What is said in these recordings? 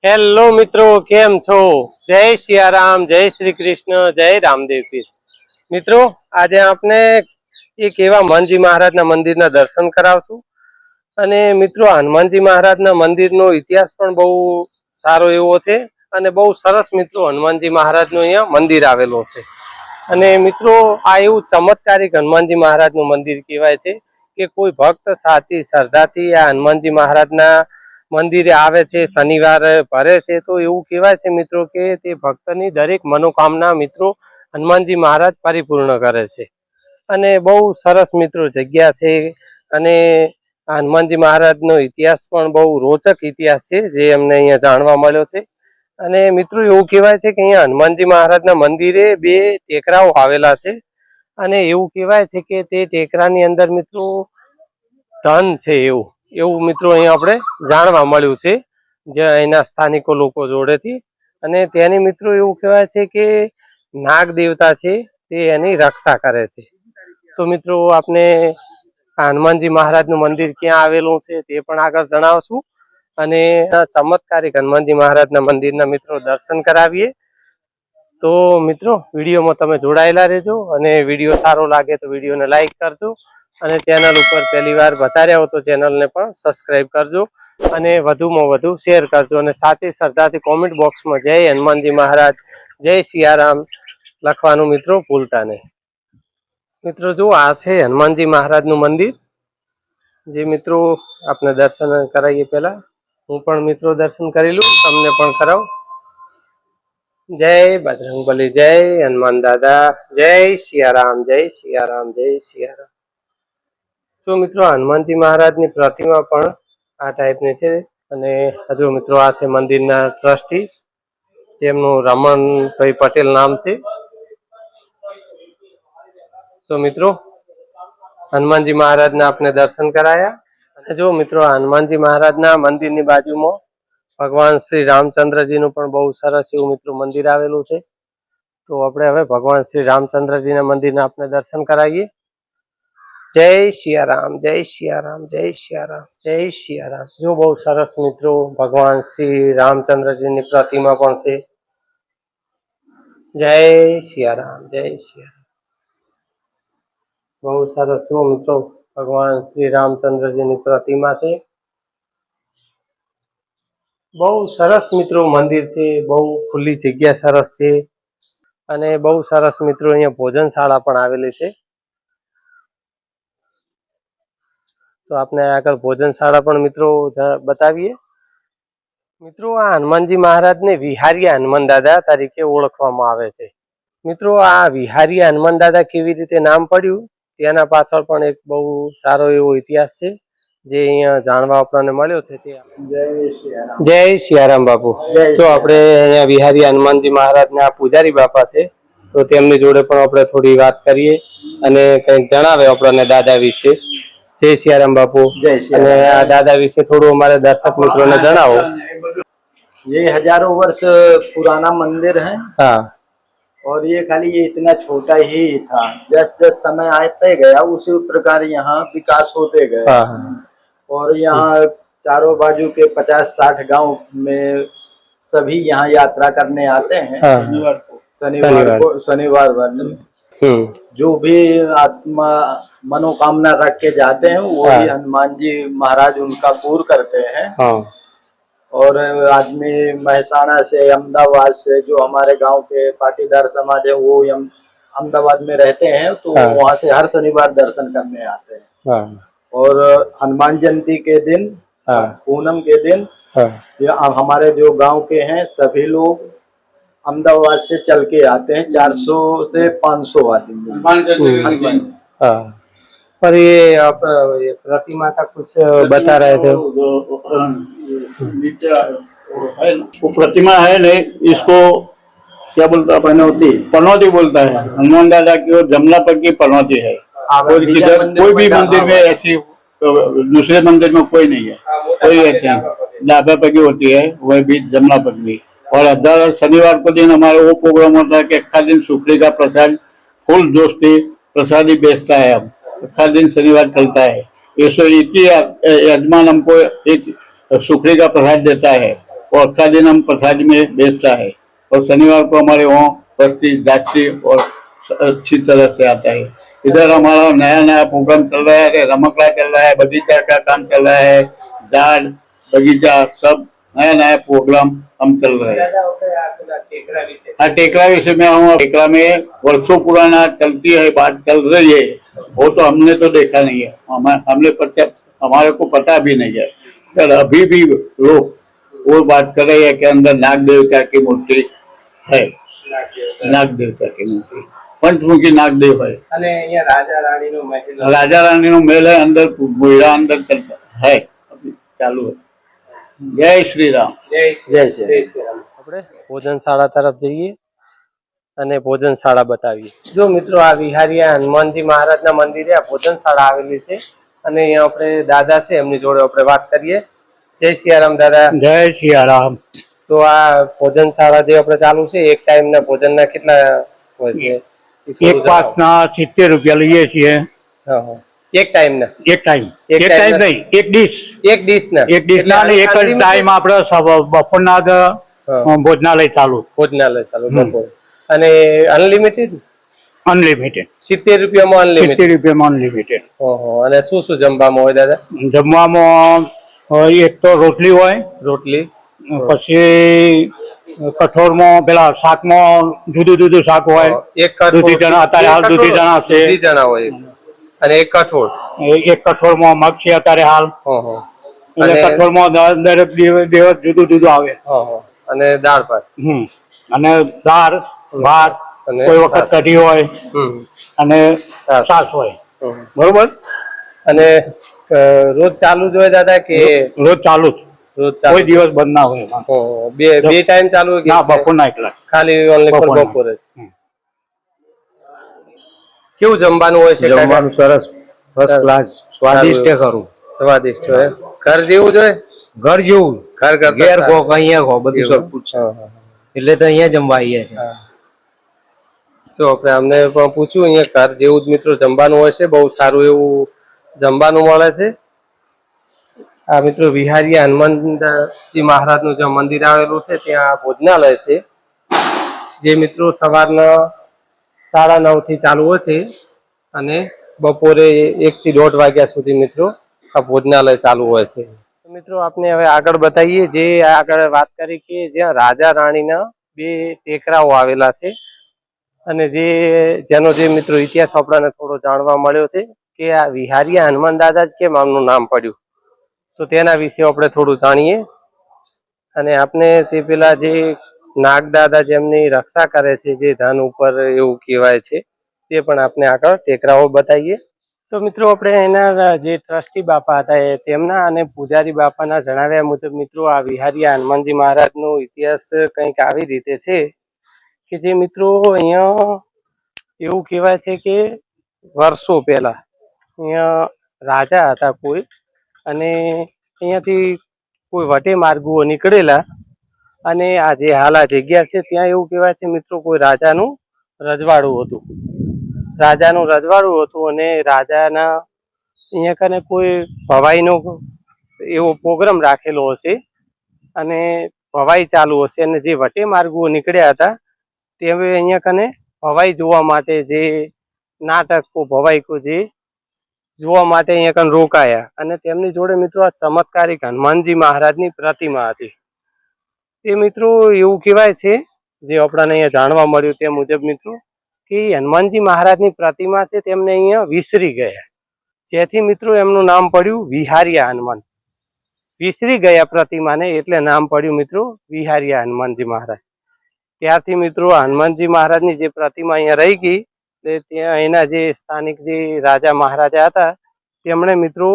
Hello મિત્રો, કેમ છો? જય સિયારામ, જય શ્રી કૃષ્ણ, જય રામદેવ પીર. મિત્રો, આજે આપણે એક એવા હનુમાનજી મહારાજના મંદિરના દર્શન કરાવશું. અને મિત્રો, હનુમાનજી મહારાજના મંદિરનો ઇતિહાસ પણ બહુ સારો એવો છે અને બહુ સરસ મિત્રો હનુમાનજી મહારાજનું અહીંયા મંદિર આવેલું છે. અને મિત્રો, આ એવું ચમત્કારિક હનુમાનજી મહારાજનું મંદિર કહેવાય છે કે કોઈ ભક્ત સાચી શ્રદ્ધાથી આ હનુમાનજી મહારાજના મંદિરે આવે છે, શનિવારે ભરે છે, તો એવું કહેવાય છે મિત્રો કે તે ભક્તની દરેક મનોકામના મિત્રો હનુમાનજી મહારાજ પરિપૂર્ણ કરે છે. અને બહુ સરસ મિત્રો જગ્યા છે. અને હનુમાનજી મહારાજનો ઇતિહાસ પણ બહુ રોચક ઇતિહાસ છે જે અમને અહીંયા જાણવા મળ્યો છે. અને મિત્રો એવું કહેવાય છે કે અહીંયા હનુમાનજી મહારાજના મંદિરે બે ટેકરાઓ આવેલા છે. અને એવું કહેવાય છે કે તે ટેકરાની અંદર મિત્રો ધન છે એવું મિત્રો અહીંયા આપણે જાણવા મળ્યું છે જે અહીંના સ્થાનિકો લોકો જોડેથી. અને ત્યાંની મિત્રો એવું કહેવાય છે કે નાગ દેવતા છે તે એની રક્ષા કરે છે. તો મિત્રો આપને હનુમાનજી મહારાજનું મંદિર ક્યાં આવેલું છે તે પણ આગળ જણાવશું. અને ચમત્કારિક હનુમાનજી મહારાજના મંદિરના મિત્રો દર્શન કરાવીએ. તો મિત્રો વિડીયોમાં તમે જોડાયેલા રહેજો. અને વિડીયો સારો લાગે તો વિડીયોને લાઈક કરજો. અને ચેનલ ઉપર પહેલી વાર બતાવ્યા હો તો ચેનલને પણ સબસ્ક્રાઈબ કરજો. અને વધુમાં વધુ શેર કરજો. અને સાચી શ્રદ્ધાથી કોમેન્ટ બોક્સમાં જય હનુમાનજી મહારાજ, જય સિયારામ લખવાનું મિત્રો ભૂલતા નહીં. મિત્રો જો આ છે હનુમાનજી મહારાજનું મંદિર, જે મિત્રો આપણે દર્શન કરાવીએ. પહેલા હું પણ મિત્રો દર્શન કરી લઉં, તમને પણ કરાવું. જય બજરંગબલી, જય હનુમાન દાદા, જય સિયારામ, જય સિયારામ, જય સિયારામ. જો મિત્રો હનુમાનજી મહારાજની પ્રતિમા પણ આ ટાઈપની છે. અને હજુ મિત્રો આ છે મંદિરના ટ્રસ્ટી, જેમનું રમણભાઈ પટેલ નામ છે. તો મિત્રો હનુમાનજી મહારાજના આપણે દર્શન કરાયા. અને જો મિત્રો હનુમાનજી મહારાજના મંદિરની બાજુમાં ભગવાન શ્રી રામચંદ્રજીનું પણ બહુ સરસ એવું મિત્રો મંદિર આવેલું છે. તો આપણે હવે ભગવાન શ્રી રામચંદ્રજીના મંદિરના આપણે દર્શન કરાવીએ. જય સિયારામ, જય સિયારામ, જય સિયારામ, જય સિયારામ. જો બહુ સરસ મિત્રો ભગવાન શ્રી રામચંદ્રજીની પ્રતિમા પણ છે. જય સિયારામ, જય સિયારામ. બહુ સરસ જો મિત્રો ભગવાન શ્રી રામચંદ્રજીની પ્રતિમા છે. બહુ સરસ મિત્રો મંદિર છે. બહુ ખુલ્લી જગ્યા સરસ છે. અને બહુ સરસ મિત્રો અહીંયા ભોજનશાળા પણ આવેલી છે. તો આપણે આગળ ભોજનશાળા પણ મિત્રો બતાવીએ. મિત્રો આ હનુમાનજી મહારાજને વિહારીયા હનુમાન દાદા તરીકે ઓળખવામાં આવે છે. મિત્રો આ વિહારીયા હનુમાન દાદા કેવી રીતે નામ પડ્યું તેના પાછળ પણ એક બહુ સારો એવો ઇતિહાસ છે જે અહીંયા જાણવા આપણને મળ્યો છે. તે જય સિયારામ બાપુ. તો આપણે અહીંયા વિહારીયા હનુમાનજી મહારાજના પૂજારી બાપા છે, તો તેમની જોડે પણ આપણે થોડી વાત કરીએ અને કંઈક જણાવે આપણને દાદા વિશે. जय सियाराम बापू. जय सियाराम. दादा विषय थोड़ा हमारे दर्शक मित्रों ने जनाओ. ये हजारों वर्ष पुराना मंदिर है। हाँ। और ये खाली ये इतना छोटा ही था, जैसे समय आते गया उसी प्रकार यहाँ विकास होते गए। हाँ। और यहाँ चारों बाजू के 50-60 गांव में सभी यहाँ यात्रा करने आते हैं। हाँ। शनिवार जो भी आत्मा मनोकामना रख के जाते हैं वही हनुमान जी महाराज उनका पूर्ण करते हैं। और आदमी महसाणा से, अहमदाबाद से, जो हमारे गांव के पाटीदार समाज है वो अहमदाबाद में रहते हैं, तो वहां से हर शनिवार दर्शन करने आते हैं। और हनुमान जयंती के दिन, पूनम के दिन, हमारे जो गांव के हैं सभी लोग अहमदाबाद से चल के आते हैं। 400 से 500 आदमी। और ये आप ये प्रतिमा का कुछ बता रहे थे। वो प्रतिमा है नहीं, इसको क्या बोलता है? पनौती। पनौती बोलता है। हनुमान दादा की और जमला पर की पनौती है। और किधर कोई भी मंदिर में ऐसी, दूसरे मंदिर में कोई नहीं है, कोई ऐसी ढाबा पर की होती है, वह भी जमला पर भी। और हर शनिवार को दिन हमारा वो प्रोग्राम होता है कि अक्खा दिन सुखड़ी का प्रसाद फुल दोस्ती प्रसादी बेचता है। अब अक्खा दिन शनिवार चलता है। यशोरी की यजमान हमको एक सुखड़ी का प्रसाद देता है। और अक्का दिन हम प्रसाद में बेचता है और शनिवार को हमारे वहाँ बस्ती दास्ती और अच्छी तरह से आता है। इधर हमारा नया नया प्रोग्राम चल रहा है, रमकड़ा चल रहा है, बगीचा का काम चल रहा है, झाड़ बगीचा सब नया नया प्रोग्राम हम चल रहे हैं। हाँ, टेकरा विषय में हम टेकरा में वर्षों पुराना चलती है बात चल रही है, वो तो हमने तो देखा नहीं है, हमारे को पता भी नहीं है। पर अभी भी लोग वो बात कर रहे हैं कि अंदर नाग देवता की मूर्ति है, नाग देवता की मूर्ति पंचमुखी नागदेव है। राजा रानी नो महल है, अंदर बुढ़ा अंदर चलता है, अभी चालू है। जय श्री राम। जय श्री राम। આપણે ભોજનશાળા તરફ જઈએ અને ભોજનશાળા બતાવીએ। જો મિત્રો આ વિહારિયા હનુમાનજી મહારાજના મંદિરે આ ભોજનશાળા આવેલી છે અને અહીંયા આપણે દાદા છે એમની જોડે આપણે વાત કરીએ। જય સિયારામ દાદા। જય સિયારામ। તો આ ભોજનશાળા જે આપણે ચાલુ છે એક ટાઈમના ભોજનના કેટલા હોય છે? એક પાસના 70 રૂપિયા લઈએ છીએ। એક ટાઈમના? એક ટાઈમ નહીં, એક ડીશ ના એક એક જ ટાઈમ આપણે બપોરના ભોજનાલય ચાલુ બપોર અને અનલિમિટેડ 70 રૂપિયામાં અનલિમિટેડ 70 રૂપિયામાં અનલિમિટેડ। અને શું શું જમવામાં હોય દાદા? જમવામાં એક તો રોટલી હોય, રોટલી, પછી કઠોળમાં પેલા શાકમાં જુદું જુદું શાક હોય, એક દૂધી ચણા, અત્યારે હાલ દૂધી ચણા છે, દૂધી ચણા હોય અને એક કઠોળ, એક કઠોળમાં મગ છે અત્યારે હાલ, એટલે કઠોળમાં દરેક દિવસ જુદું જુદું આવે, અને દાળ ભાત, અને દાળ ભાત, કોઈ વખત કઢી હોય અને છાશ હોય, બરોબર। અને રોજ ચાલુ જ હોય દાદા કે? રોજ ચાલુ જ, રોજ કોઈ દિવસ બંધ ના હોય। બે ટાઈમ ચાલુ હોય? ના, બપોરના એકલા, ખાલી ઓનલી ફોર બપોરે। કેવું જમવાનું હોય છે? જમવાનું સરસ, ફર્સ્ટ ક્લાસ, સ્વાદિષ્ટ ખરું, સ્વાદિષ્ટ હોય, ઘર જેવું જોઈએ, ઘર જેવું, ઘર ઘેર ખો અહીંયા ખો બધું સરખું છે, એટલે તો અહીંયા જમવા આવીએ છે। તો આપણે અમને પણ પૂછ્યું, અહીંયા ઘર જેવું જ મિત્રો જમવાનું હોય છે, બહુ સારું એવું જમવાનું મળે છે। આ મિત્રો વિહારિયા હનુમાનજી મહારાજનું જે મંદિર આવેલું છે ત્યાં ભોજનાલય છે, જે મિત્રો સવારના 9:30 થી ચાલુ હોય છે અને બપોરે 1 થી 1:30 વાગ્યા સુધી મિત્રો આ ભોજનાલય ચાલુ હોય છે। મિત્રો આપણે હવે આગળ બતાવીએ, જે આગળ વાત કરી કે જ્યાં રાજા રાણીના 2 ટેકરાઓ આવેલા છે અને જેનો જે મિત્રો ઇતિહાસ આપણને થોડો જાણવા મળ્યો છે કે આ વિહારિયા હનુમાન દાદા જ કેમ આમનું નામ પડ્યું, તો તેના વિશે આપણે થોડું જાણીએ। અને આપણે તે પેલા જે નાગ દાદા જેમની રક્ષા કરે છે, જે ધન ઉપર એવું કહેવાય છે, તે પણ આપણે આગળ ટેકરાઓ બતાવીએ। તો મિત્રો આપણે એના જે ટ્રસ્ટી બાપા હતા તેમના અને પૂજારી બાપાના જણાવ્યા મુજબ મિત્રો આ વિહારિયા હનુમાનજી મહારાજનો ઇતિહાસ કંઈક આવી રીતે છે કે જે મિત્રો અહીંયા એવું કહેવાય છે કે વર્ષો પહેલા અહીંયા રાજા હતા કોઈ, અને અહીંયાથી કોઈ વટે માર્ગુઓ નીકળેલા અને આ જે હાલ આ જગ્યા છે ત્યાં એવું કહેવાય છે મિત્રો કોઈ રાજાનું રજવાડું હતું, અને રાજાના અહીંયા કને કોઈ ભવાઈનો એવો પ્રોગ્રામ રાખેલો હશે અને ભવાઈ ચાલુ હશે, અને જે વટે માર્ગુઓ નીકળ્યા હતા તે હવે અહીંયા કને ભવાઈ જોવા માટે, જે નાટક ભવાઈ જે જોવા માટે અહીંયા કને રોકાયા, અને તેમની જોડે મિત્રો આ ચમત્કારિક હનુમાનજી મહારાજની પ્રતિમા હતી। તે મિત્રો એવું કહેવાય છે, જે આપણને અહીંયા જાણવા મળ્યું તે મુજબ મિત્રો, કે હનુમાનજી મહારાજની પ્રતિમા છે તેમને અહીંયા વિસરી ગયા, જેથી મિત્રો એમનું નામ પડ્યું વિહારિયા હનુમાન। વિસરી ગયા પ્રતિમાને એટલે નામ પડ્યું મિત્રો વિહારિયા હનુમાનજી મહારાજ। ત્યારથી મિત્રો હનુમાનજી મહારાજની જે પ્રતિમા અહીંયા રહી ગઈ, ત્યાં એના જે સ્થાનિક જે રાજા મહારાજા હતા તેમણે મિત્રો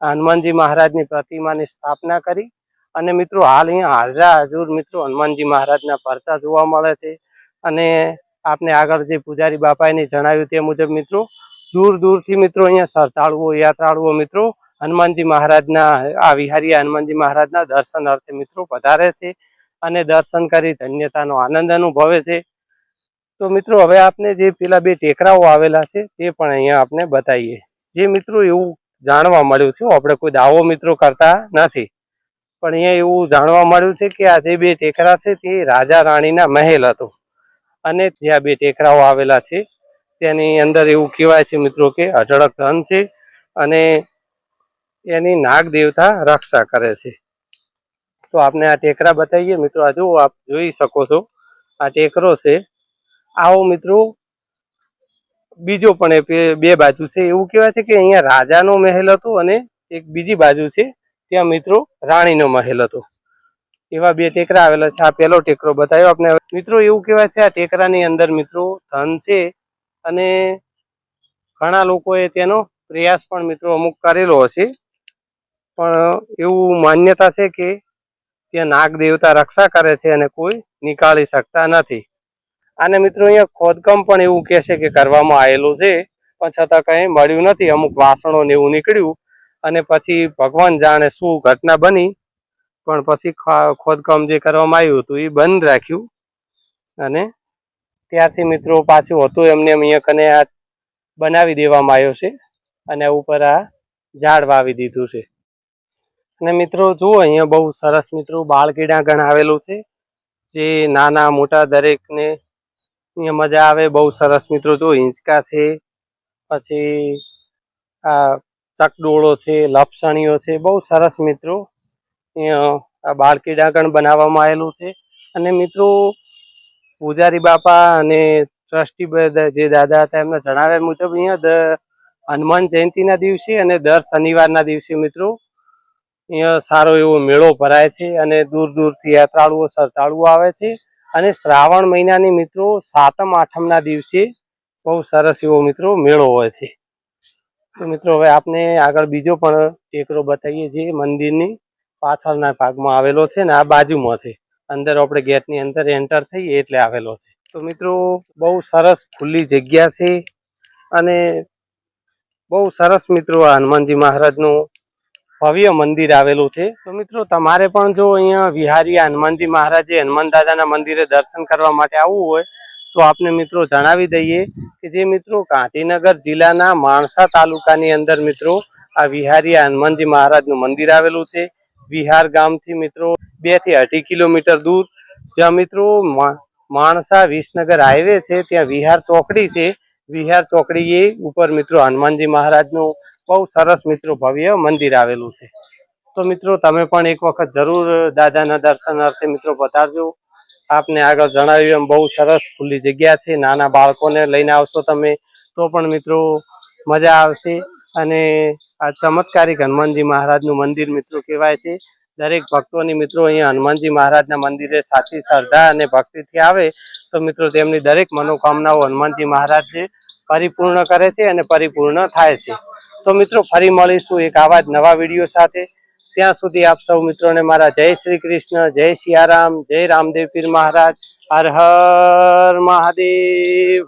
હનુમાનજી મહારાજની પ્રતિમાની સ્થાપના કરી, અને મિત્રો હાલ અહીંયા હાજરા હજુર મિત્રો હનુમાનજી મહારાજના પરચા જોવા મળે છે। અને આપને આગળ જે પૂજારી બાપાએ જણાવ્યું તે મુજબ મિત્રો દૂર દૂરથી મિત્રો અહીંયા શ્રદ્ધાળુઓ, યાત્રાળુઓ મિત્રો હનુમાનજી મહારાજના આ વિહારિયા હનુમાનજી મહારાજના દર્શન અર્થે મિત્રો પધારે છે અને દર્શન કરી ધન્યતાનો આનંદ અનુભવે છે। તો મિત્રો હવે આપને જે પેલા 2 ટેકરાઓ આવેલા છે તે પણ અહીંયા આપને બતાવીએ। જે મિત્રો એવું જાણવા મળ્યું છે, આપણે કોઈ દાવો મિત્રો કરતા નથી, પણ અહીંયા એવું જાણવા મળ્યું છે કે આ જે બે ટેકરા છે તે રાજા રાણીના મહેલ હતો, અને જ્યાં બે ટેકરાઓ આવેલા છે તેની અંદર એવું કહેવાય છે મિત્રો કે અઢળક ધન છે, અને એની નાગ દેવતા રક્ષા કરે છે. તો આપને આ ટેકરા બતાવીએ મિત્રો. આ જુઓ, આપ જોઈ શકો છો આ ટેકરો છે. આવો મિત્રો બીજો પણ બે બાજુ છે. એવું કહેવાય છે કે અહીંયા રાજાનો મહેલ હતો અને એક બીજી બાજુ છે ત્યાં મિત્રો રાણીનો મહેલ હતો. એવા બે ટેકરા આવેલા છે. આ પહેલો ટેકરો બતાવ્યો આપણે મિત્રો. એવું કહેવાય છે આ ટેકરાની અંદર મિત્રો ધન છે, અને ઘણા લોકોએ તેનો પ્રયાસ પણ મિત્રો અમુક કરેલો હશે, પણ એવું માન્યતા છે કે ત્યાં નાગ દેવતા રક્ષા કરે છે અને કોઈ નીકાળી શકતા નથી. અને મિત્રો અહીંયા ખોદકામ પણ એવું કહે છે કે કરવામાં આવેલું છે, પણ છતાં કંઈ મળ્યું નથી. અમુક વાસણો ને એવું નીકળ્યું, અને પછી ભગવાન જાણે શું ઘટના બની, પણ પછી ખોદકામ જે કરવામાં આવ્યું હતું એ બંધ રાખ્યું, અને ત્યારથી મિત્રો પાછું હતું એમને અહીંયા કને આ બનાવી દેવામાં આવ્યો છે, અને ઉપર આ ઝાડ વાવી દીધું છે. અને મિત્રો જુઓ, અહીંયા બહુ સરસ મિત્રો બાળ ક્રીડાંગણ આવેલું છે, જે નાના મોટા દરેકને અહીંયા મજા આવે. બહુ સરસ મિત્રો જો હિંચકા છે, પછી આ ચકડોળો છે, લપસણીઓ છે, બહુ સરસ મિત્રો અહીંયા આ બાળ ક્રીડાંગણ બનાવવામાં આવેલું છે. અને મિત્રો પૂજારી બાપા અને ટ્રસ્ટી જે દાદા હતા એમના જણાવ્યા મુજબ અહીંયા હનુમાન જયંતિના દિવસે અને દર શનિવારના દિવસે મિત્રો અહીંયા સારો એવો મેળો ભરાય છે, અને દૂર દૂરથી યાત્રાળુઓ શ્રદ્ધાળુઓ આવે છે. અને શ્રાવણ મહિનાની મિત્રો 7મ 8મના દિવસે બહુ સરસ એવો મિત્રો મેળો હોય છે. તો મિત્રો હવે આપને આગળ બીજો પણ ટેકરો બતાવીએ, જે મંદિરની પાછળના ભાગમાં આવેલો છે ને આ બાજુમાં છે. અંદર આપણે ગેટની અંદર એન્ટર થઈએ એટલે આવેલો છે. તો મિત્રો બહુ સરસ ખુલ્લી જગ્યા છે, અને બહુ સરસ મિત્રો આ હનુમાનજી મહારાજનું ભવ્ય મંદિર આવેલું છે. તો મિત્રો તમારે પણ જો અહીંયા વિહારી હનુમાનજી મહારાજ હનુમાન દાદાના મંદિરે દર્શન કરવા માટે આવવું હોય તો આપને મિત્રો જણાવી દઈએ કે જે મિત્રો ગાંધીનગર જિલ્લાના માણસા તાલુકાની અંદર મિત્રો આ વિહારી હનુમાનજી મહારાજનું મંદિર આવેલું છે. વિહાર ગામથી મિત્રો 2 થી 2.5 કિલોમીટર દૂર, જ્યાં મિત્રો માણસા વિસનગર હાઈવે છે ત્યાં વિહાર ચોકડી છે. વિહાર ચોકડી ઉપર મિત્રો હનુમાનજી મહારાજનું બહુ સરસ મિત્રો ભવ્ય મંદિર આવેલું છે. તો મિત્રો તમે પણ એક વખત જરૂર દાદાના દર્શન અર્થે મિત્રો પધારજો. આપને આગળ જણાવ્યું એમ બહુ સરસ ખુલ્લી જગ્યા છે. નાના બાળકોને લઈને આવશો તમે તો પણ મિત્રો મજા આવશે. અને આ ચમત્કારિક હનુમાનજી મહારાજનું મંદિર મિત્રો કહેવાય છે. દરેક ભક્તોની મિત્રો અહીંયા હનુમાનજી મહારાજના મંદિરે સાચી શ્રદ્ધા અને ભક્તિથી આવે તો મિત્રો તેમની દરેક મનોકામનાઓ હનુમાનજી મહારાજ પરિપૂર્ણ કરે છે અને પરિપૂર્ણ થાય છે. તો મિત્રો ફરી મળીશું એક આવા જ નવા વિડીયો સાથે. ત્યાં સુધી આપ સૌ મિત્રોને મારા જય શ્રી કૃષ્ણ, જય સિયારામ, જય રામદેવ પીર મહારાજ, હર હર મહાદેવ.